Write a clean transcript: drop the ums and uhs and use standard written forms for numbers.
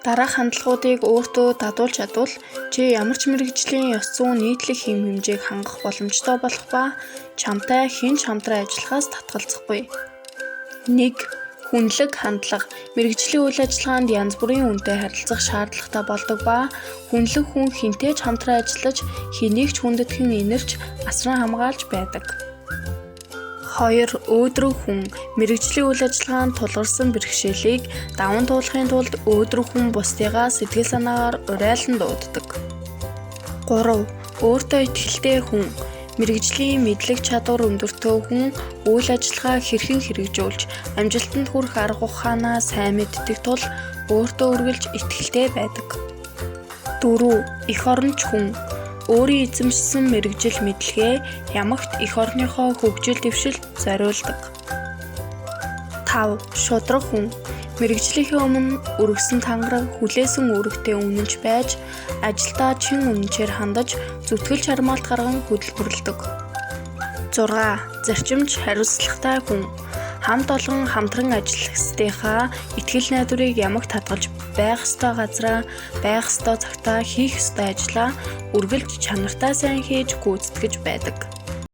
Дараах хандлагуудыг өөртөө дадуул чадвал чи ямар ч мэргэжлийн ёс зүйн нийтлэг хэм хэмжээг хангах боломжтой болох ба чамтай хэн ч хамтран ажиллахаас татгалзахгүй. 1. Хүнлэг хандлага. Мэргэжлийн үйл ажиллагаанд янз бүрийн хүнтэй харилцах шаардлагатай болдог ба хүнлэг хүн хэнтэй ч хамтран ажиллаж хэнийг ч хүндэтгэн инэрч асран хамгаалж байдаг. 2. Өөдрөг хүн. Мэргэжлийн үйл ажиллагаанд тулгарсан бэрхшээлийг даван туулахын тулд өөдрөг хүн бусдыгаа сэтгэл санаагаар урайлан дууддаг. 3. Өөртөө итгэлтэй хүн. Мэргэжлийн мэдлэг чадвар өндөртэй хүн үйл ажиллагааг хэрхэн хэрэгжүүлж амжилтанд хүрэх арга ухаанаа сайн мэддэг тул өөртөө үргэлж итгэлтэй байдаг. 4. Эх оронч хүн. Өөрийн эзэмшсэн мэргэжил мэдлэгээ ямагт эх орныхоо хөгжил дэвшилд зориулдаг. 5. Шударга хүн. Мэргэжлийнхээ өмнө өргөсөн тангараг хүлээсэн үүрэгтэй үнэнч байж ажилдаа чин үнэнчээр хандаж зүтгэл чармаалт гарган хөдөлмөрлөдөг. 6. Зарчимч хариуцлагатай хүн. Хамт олон хамтран ажиллахсдынхаа итгэл найдварыг ямагт хадгалж байх ёстой газраа, байх ёстой цагтаа хийх ёстой ажлаа үргэлж чанартай сайн хийж гүйцэтгэж байдаг.